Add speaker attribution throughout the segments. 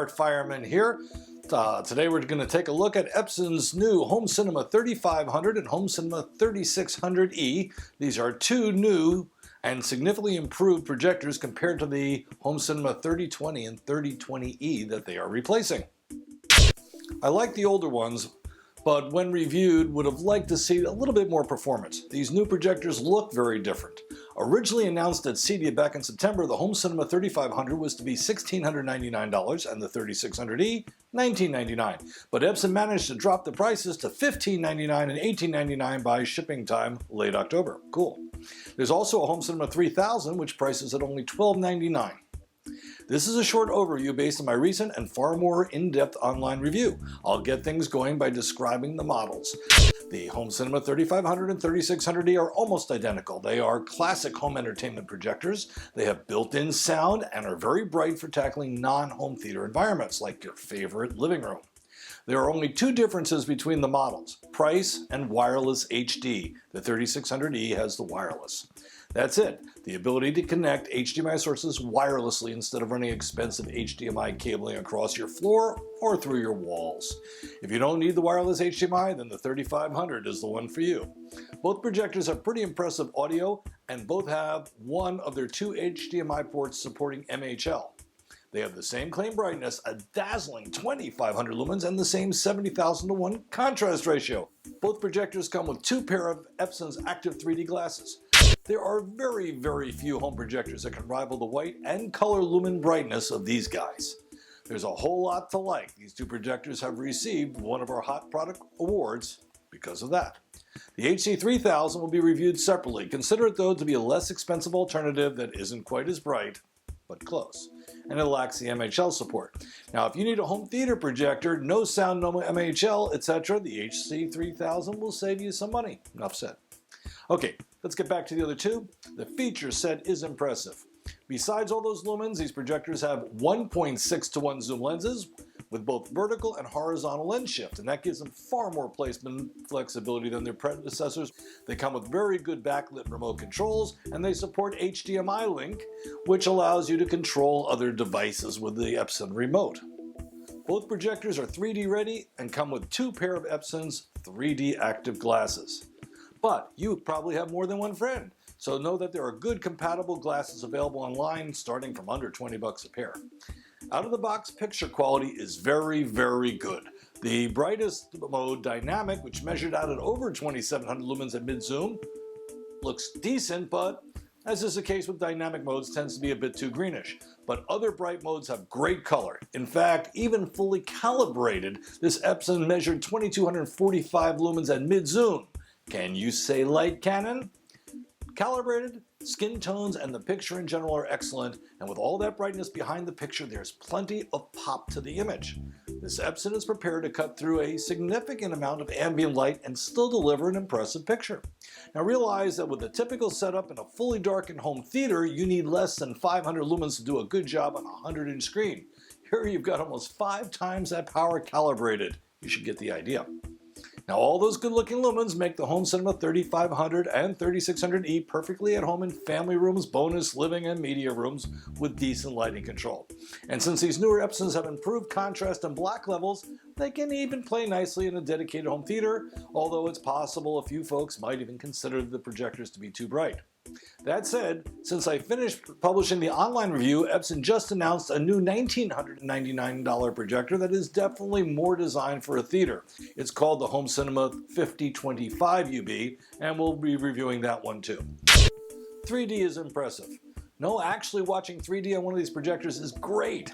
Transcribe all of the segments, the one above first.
Speaker 1: Smart Fireman here. Today we're going to take a look at Epson's new Home Cinema 3500 and Home Cinema 3600E. These are two new and significantly improved projectors compared to the Home Cinema 3020 and 3020E that they are replacing. I like the older ones, but when reviewed would have liked to see a little bit more performance. These new projectors look very different. Originally announced at CEDIA back in September, the Home Cinema 3500 was to be $1,699 and the 3600E $1,999. But Epson managed to drop the prices to $1,599 and $1,899 by shipping time late October. Cool. There's also a Home Cinema 3000 which prices at only $1,299. This is a short overview based on my recent and far more in-depth online review. I'll get things going by describing the models. The Home Cinema 3500 and 3600E are almost identical. They are classic home entertainment projectors. They have built-in sound and are very bright for tackling non-home theater environments like your favorite living room. There are only two differences between the models: price and wireless HD. The 3600E has the wireless. That's it. The ability to connect HDMI sources wirelessly instead of running expensive HDMI cabling across your floor or through your walls. If you don't need the wireless HDMI, then the 3500 is the one for you. Both projectors have pretty impressive audio and both have one of their two HDMI ports supporting MHL. They have the same claim brightness, a dazzling 2,500 lumens, and the same 70,000 to 1 contrast ratio. Both projectors come with two pair of Epson's active 3D glasses. There are very few home projectors that can rival the white and color lumen brightness of these guys. There's a whole lot to like. These two projectors have received one of our Hot Product Awards because of that. The HC3000 will be reviewed separately. Consider it though to be a less expensive alternative that isn't quite as bright, but close, and it lacks the MHL support. Now if you need a home theater projector, no sound, no MHL, etc., the HC3000 will save you some money. Enough said. Okay, let's get back to the other two. The feature set is impressive. Besides all those lumens, these projectors have 1.6 to 1 zoom lenses with both vertical and horizontal lens shift, and that gives them far more placement flexibility than their predecessors. They come with very good backlit remote controls, and they support HDMI link, which allows you to control other devices with the Epson remote. Both projectors are 3D ready and come with two pair of Epson's 3D active glasses. But you probably have more than one friend, so know that there are good compatible glasses available online starting from under 20 bucks a pair. Out of the box picture quality is very good. The brightest mode, dynamic, which measured out at over 2700 lumens at mid-zoom, looks decent, but as is the case with dynamic modes, tends to be a bit too greenish. But other bright modes have great color. In fact, even fully calibrated, this Epson measured 2245 lumens at mid-zoom. Can you say light cannon? Calibrated, skin tones, and the picture in general are excellent, and with all that brightness behind the picture, there's plenty of pop to the image. This Epson is prepared to cut through a significant amount of ambient light and still deliver an impressive picture. Now realize that with the typical setup in a fully darkened home theater, you need less than 500 lumens to do a good job on a 100-inch screen. Here you've got almost 5 times that power calibrated. You should get the idea. Now all those good-looking lumens make the Home Cinema 3500 and 3600E perfectly at home in family rooms, bonus, living, and media rooms with decent lighting control. And since these newer Epsons have improved contrast and black levels, they can even play nicely in a dedicated home theater, although it's possible a few folks might even consider the projectors to be too bright. That said, since I finished publishing the online review, Epson just announced a new $1,999 projector that is definitely more designed for a theater. It's called the Home Cinema 5025UB, and we'll be reviewing that one too. 3D is impressive. No, actually watching 3D on one of these projectors is great.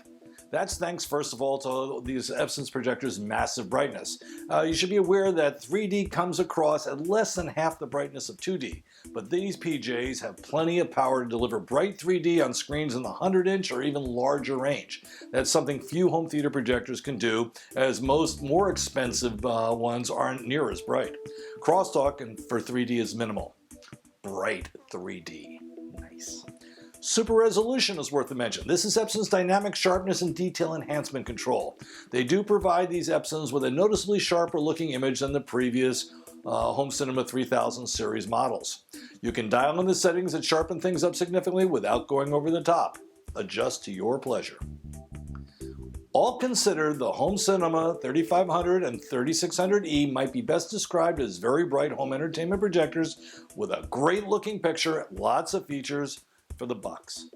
Speaker 1: That's thanks first of all to these Epson's projectors' massive brightness. You should be aware that 3D comes across at less than half the brightness of 2D, but these PJs have plenty of power to deliver bright 3D on screens in the 100-inch or even larger range. That's something few home theater projectors can do, as most more expensive ones aren't near as bright. Crosstalk for 3D is minimal. Bright 3D. Nice. Super resolution is worth a mention. This is Epson's dynamic sharpness and detail enhancement control. They do provide these Epsons with a noticeably sharper looking image than the previous Home Cinema 3000 series models. You can dial in the settings that sharpen things up significantly without going over the top. Adjust to your pleasure. All considered, the Home Cinema 3500 and 3600E might be best described as very bright home entertainment projectors with a great looking picture, lots of features for the bucks.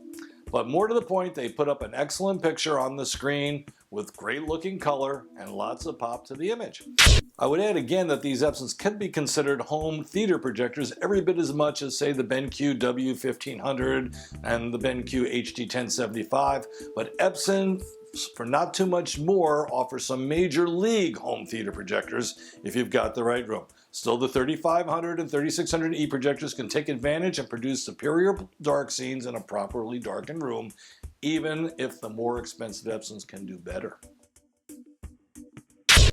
Speaker 1: But more to the point, they put up an excellent picture on the screen with great looking color and lots of pop to the image. I would add again that these Epsons can be considered home theater projectors every bit as much as, say, the BenQ W1500 and the BenQ HD1075, but Epson, for not too much more, offer some major league home theater projectors if you've got the right room. Still, the 3500 and 3600E projectors can take advantage and produce superior dark scenes in a properly darkened room, even if the more expensive Epsons can do better.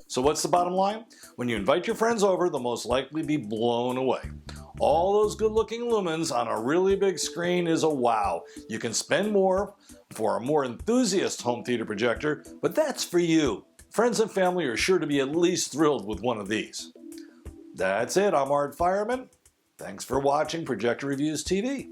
Speaker 1: So what's the bottom line? When you invite your friends over, they'll most likely be blown away. All those good-looking lumens on a really big screen is a wow. You can spend more for a more enthusiast home theater projector, but that's for you. Friends and family are sure to be at least thrilled with one of these. That's it. I'm Art Fireman. Thanks for watching Projector Reviews TV.